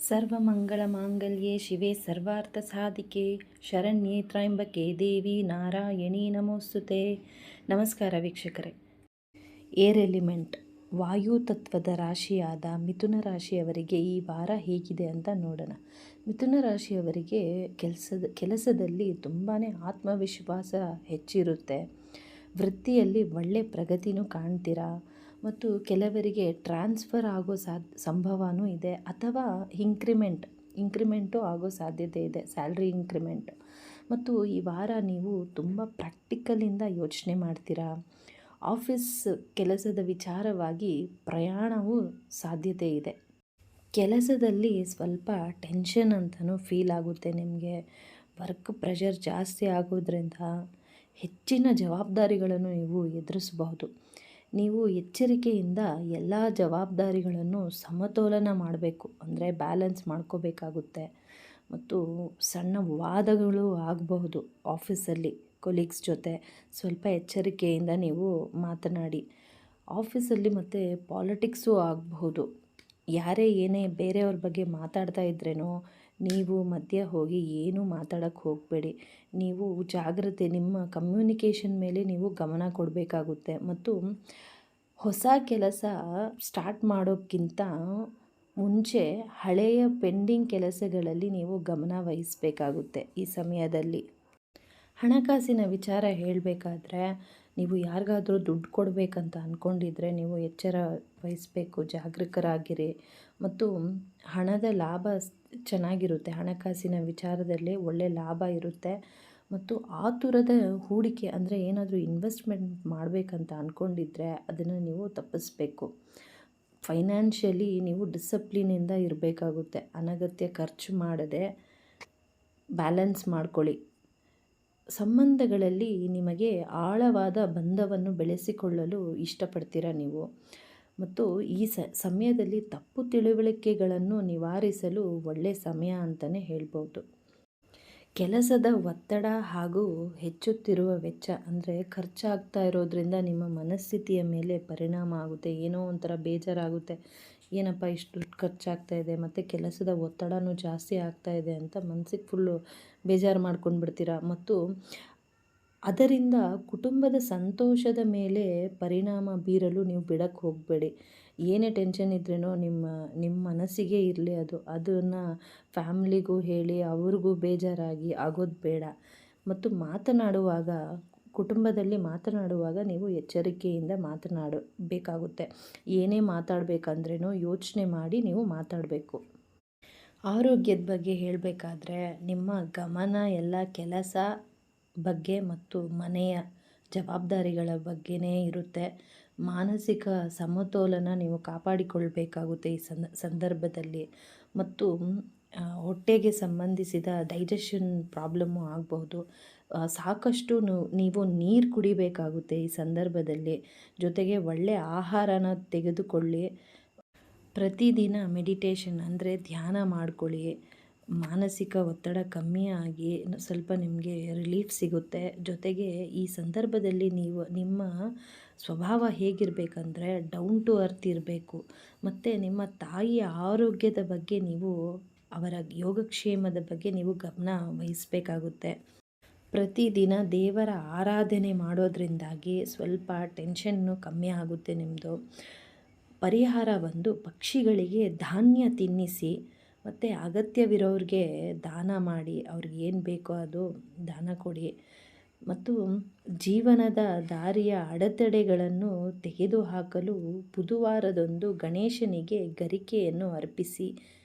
ಸರ್ವಮಂಗಳಮಾಂಗಲ್ಯೆ ಶಿವೆ ಸರ್ವಾರ್ಥಸಾಧಿಕೆ ಶರಣ್ಯೆ ತ್ರ್ಯಂಬಕೆ ದೇವಿ ನಾರಾಯಣಿ ನಮೋಸ್ತುತೆ. ನಮಸ್ಕಾರ ವೀಕ್ಷಕರೇ. Air element ವಾಯು ತತ್ವದ ರಾಶಿಯಾದ ಮಿಥುನ ರಾಶಿಯವರಿಗೆ ಈ ವಾರ ಹೇಗಿದೆ ಅಂತ ನೋಡೋಣ. ಮಿಥುನ ರಾಶಿಯವರಿಗೆ ಕೆಲಸದಲ್ಲಿ ತುಂಬಾ ಆತ್ಮವಿಶ್ವಾಸ ಹೆಚ್ಚಿರುತ್ತೆ. ವೃತ್ತಿಯಲ್ಲಿ ಒಳ್ಳೆ ಪ್ರಗತಿನೂ ಕಾಣ್ತೀರಾ ಮತ್ತು ಕೆಲವರಿಗೆ ಟ್ರಾನ್ಸ್ಫರ್ ಆಗೋ ಸಂಭವನೂ ಇದೆ, ಅಥವಾ ಇಂಕ್ರಿಮೆಂಟು ಆಗೋ ಸಾಧ್ಯತೆ ಇದೆ, ಸ್ಯಾಲ್ರಿ ಇಂಕ್ರಿಮೆಂಟ್. ಮತ್ತು ಈ ವಾರ ನೀವು ತುಂಬ ಪ್ರಾಕ್ಟಿಕಲಿಂದ ಯೋಚನೆ ಮಾಡ್ತೀರಾ. ಆಫೀಸ್ ಕೆಲಸದ ವಿಚಾರವಾಗಿ ಪ್ರಯಾಣವೂ ಸಾಧ್ಯತೆ ಇದೆ. ಕೆಲಸದಲ್ಲಿ ಸ್ವಲ್ಪ ಟೆನ್ಷನ್ ಅಂತಲೂ ಫೀಲ್ ಆಗುತ್ತೆ ನಿಮಗೆ. ವರ್ಕ್ ಪ್ರೆಷರ್ ಜಾಸ್ತಿ ಆಗೋದ್ರಿಂದ ಹೆಚ್ಚಿನ ಜವಾಬ್ದಾರಿಗಳನ್ನು ನೀವು ಎದುರಿಸಬಹುದು. ನೀವು ಎಚ್ಚರಿಕೆಯಿಂದ ಎಲ್ಲ ಜವಾಬ್ದಾರಿಗಳನ್ನು ಸಮತೋಲನ ಮಾಡಬೇಕು, ಅಂದರೆ ಬ್ಯಾಲೆನ್ಸ್ ಮಾಡ್ಕೋಬೇಕಾಗುತ್ತೆ. ಮತ್ತು ಸಣ್ಣ ವಾದಗಳು ಆಗಬಹುದು ಆಫೀಸಲ್ಲಿ ಕೊಲೀಗ್ಸ್ ಜೊತೆ. ಸ್ವಲ್ಪ ಎಚ್ಚರಿಕೆಯಿಂದ ನೀವು ಮಾತನಾಡಿ. ಆಫೀಸಲ್ಲಿ ಮತ್ತು ಪಾಲಿಟಿಕ್ಸು ಆಗಬಹುದು. ಯಾರೇ ಏನೇ ಬೇರೆಯವ್ರ ಬಗ್ಗೆ ಮಾತಾಡ್ತಾ ಇದ್ರೇನೋ ನೀವು ಮಧ್ಯೆ ಹೋಗಿ ಏನೂ ಮಾತಾಡೋಕ್ಕೆ ಹೋಗಬೇಡಿ. ನೀವು ಜಾಗ್ರತೆ, ನಿಮ್ಮ ಕಮ್ಯುನಿಕೇಷನ್ ಮೇಲೆ ನೀವು ಗಮನ ಕೊಡಬೇಕಾಗುತ್ತೆ. ಮತ್ತು ಹೊಸ ಕೆಲಸ ಸ್ಟಾರ್ಟ್ ಮಾಡೋಕ್ಕಿಂತ ಮುಂಚೆ ಹಳೆಯ ಪೆಂಡಿಂಗ್ ಕೆಲಸಗಳಲ್ಲಿ ನೀವು ಗಮನ ವಹಿಸಬೇಕಾಗುತ್ತೆ ಈ ಸಮಯದಲ್ಲಿ. ಹಣಕಾಸಿನ ವಿಚಾರ ಹೇಳಬೇಕಾದ್ರೆ, ನೀವು ಯಾರಿಗಾದರೂ ದುಡ್ಡು ಕೊಡಬೇಕಂತ ಅಂದ್ಕೊಂಡಿದ್ರೆ ನೀವು ಎಚ್ಚರ ವಹಿಸಬೇಕು, ಜಾಗರೂಕರಾಗಿರಿ. ಮತ್ತು ಹಣದ ಲಾಭ ಚೆನ್ನಾಗಿರುತ್ತೆ. ಹಣಕಾಸಿನ ವಿಚಾರದಲ್ಲಿ ಒಳ್ಳೆ ಲಾಭ ಇರುತ್ತೆ. ಮತ್ತು ಆತುರದ ಹೂಡಿಕೆ, ಅಂದರೆ ಏನಾದರೂ ಇನ್ವೆಸ್ಟ್ಮೆಂಟ್ ಮಾಡಬೇಕಂತ ಅಂದ್ಕೊಂಡಿದ್ರೆ ಅದನ್ನು ನೀವು ತಪ್ಪಿಸ್ಬೇಕು. ಫೈನಾನ್ಷಿಯಲಿ ನೀವು ಡಿಸಿಪ್ಲಿನಿಂದ ಇರಬೇಕಾಗುತ್ತೆ. ಅನಗತ್ಯ ಖರ್ಚು ಮಾಡದೆ ಬ್ಯಾಲೆನ್ಸ್ ಮಾಡ್ಕೊಳ್ಳಿ. ಸಂಬಂಧಗಳಲ್ಲಿ ನಿಮಗೆ ಆಳವಾದ ಬಂಧವನ್ನು ಬೆಳೆಸಿಕೊಳ್ಳಲು ಇಷ್ಟಪಡ್ತೀರಾ ನೀವು. ಮತ್ತು ಈ ಸಮಯದಲ್ಲಿ ತಪ್ಪು ತಿಳುವಳಿಕೆಗಳನ್ನು ನಿವಾರಿಸಲು ಒಳ್ಳೆಯ ಸಮಯ ಅಂತಲೇ ಹೇಳ್ಬೋದು. ಕೆಲಸದ ಒತ್ತಡ ಹಾಗೂ ಹೆಚ್ಚುತ್ತಿರುವ ವೆಚ್ಚ, ಅಂದರೆ ಖರ್ಚಾಗ್ತಾ ಇರೋದ್ರಿಂದ ನಿಮ್ಮ ಮನಸ್ಥಿತಿಯ ಮೇಲೆ ಪರಿಣಾಮ ಆಗುತ್ತೆ. ಏನೋ ಒಂಥರ ಬೇಜಾರಾಗುತ್ತೆ, ಏನಪ್ಪ ಇಷ್ಟು ದುಡ್ಡು ಖರ್ಚಾಗ್ತಾ ಇದೆ ಮತ್ತು ಕೆಲಸದ ಒತ್ತಡನೂ ಜಾಸ್ತಿ ಆಗ್ತಾ ಇದೆ ಅಂತ ಮನಸ್ಸಿಗೆ ಫುಲ್ಲು ಬೇಜಾರು ಮಾಡ್ಕೊಂಡು ಬಿಡ್ತೀರಾ. ಮತ್ತು ಅದರಿಂದ ಕುಟುಂಬದ ಸಂತೋಷದ ಮೇಲೆ ಪರಿಣಾಮ ಬೀರಲು ನೀವು ಬಿಡಕ್ಕೆ ಹೋಗಬೇಡಿ. ಏನೇ ಟೆನ್ಷನ್ ಇದ್ರೇನೋ ನಿಮ್ಮ ಮನಸ್ಸಿಗೆ ಇರಲಿ, ಅದನ್ನು ಫ್ಯಾಮ್ಲಿಗೂ ಹೇಳಿ ಅವ್ರಿಗೂ ಬೇಜಾರಾಗಿ ಆಗೋದು ಬೇಡ. ಮತ್ತು ಕುಟುಂಬದಲ್ಲಿ ಮಾತನಾಡುವಾಗ ನೀವು ಎಚ್ಚರಿಕೆಯಿಂದ ಮಾತನಾಡಬೇಕಾಗುತ್ತೆ. ಏನೇ ಮಾತಾಡಬೇಕಂದ್ರೂ ಯೋಚನೆ ಮಾಡಿ ನೀವು ಮಾತಾಡಬೇಕು. ಆರೋಗ್ಯದ ಬಗ್ಗೆ ಹೇಳಬೇಕಾದ್ರೆ, ನಿಮ್ಮ ಗಮನ ಎಲ್ಲ ಕೆಲಸ ಬಗ್ಗೆ ಮತ್ತು ಮನೆಯ ಜವಾಬ್ದಾರಿಗಳ ಬಗ್ಗೆನೇ ಇರುತ್ತೆ. ಮಾನಸಿಕ ಸಮತೋಲನ ನೀವು ಕಾಪಾಡಿಕೊಳ್ಬೇಕಾಗುತ್ತೆ ಈ ಸಂದರ್ಭದಲ್ಲಿ. ಮತ್ತು ಹೊಟ್ಟೆಗೆ ಸಂಬಂಧಿಸಿದ ಡೈಜೆಷನ್ ಪ್ರಾಬ್ಲಮ್ಮು ಆಗಬಹುದು. ಸಾಕಷ್ಟು ನೀವು ನೀರು ಕುಡಿಬೇಕಾಗುತ್ತೆ ಈ ಸಂದರ್ಭದಲ್ಲಿ. ಜೊತೆಗೆ ಒಳ್ಳೆಯ ಆಹಾರನ ತೆಗೆದುಕೊಳ್ಳಿ. ಪ್ರತಿದಿನ ಮೆಡಿಟೇಷನ್, ಅಂದರೆ ಧ್ಯಾನ ಮಾಡ್ಕೊಳ್ಳಿ. ಮಾನಸಿಕ ಒತ್ತಡ ಕಮ್ಮಿಯಾಗಿ ಸ್ವಲ್ಪ ನಿಮಗೆ ರಿಲೀಫ್ ಸಿಗುತ್ತೆ. ಜೊತೆಗೆ ಈ ಸಂದರ್ಭದಲ್ಲಿ ನಿಮ್ಮ ಸ್ವಭಾವ ಹೇಗಿರಬೇಕಂದ್ರೆ ಡೌನ್ ಟು ಅರ್ತ್ ಇರಬೇಕು. ಮತ್ತು ನಿಮ್ಮ ತಾಯಿಯ ಆರೋಗ್ಯದ ಬಗ್ಗೆ ಅವರ ಯೋಗಕ್ಷೇಮದ ಬಗ್ಗೆ ನೀವು ಗಮನ ವಹಿಸಬೇಕಾಗುತ್ತೆ. ಪ್ರತಿದಿನ ದೇವರ ಆರಾಧನೆ ಮಾಡೋದ್ರಿಂದಾಗಿ ಸ್ವಲ್ಪ ಟೆನ್ಷನ್ನು ಕಮ್ಮಿ ಆಗುತ್ತೆ ನಿಮ್ಮದು. ಪರಿಹಾರ ಬಂದು ಪಕ್ಷಿಗಳಿಗೆ ಧಾನ್ಯ ತಿನ್ನಿಸಿ ಮತ್ತು ಅಗತ್ಯವಿರೋರಿಗೆ ದಾನ ಮಾಡಿ, ಅವ್ರಿಗೆ ಏನು ಬೇಕೋ ಅದು ದಾನ ಕೊಡಿ. ಮತ್ತು ಜೀವನದ ದಾರಿಯ ಅಡೆತಡೆಗಳನ್ನು ತೆಗೆದುಹಾಕಲು ಬುಧವಾರದಂದು ಗಣೇಶನಿಗೆ ಗರಿಕೆಯನ್ನು ಅರ್ಪಿಸಿ.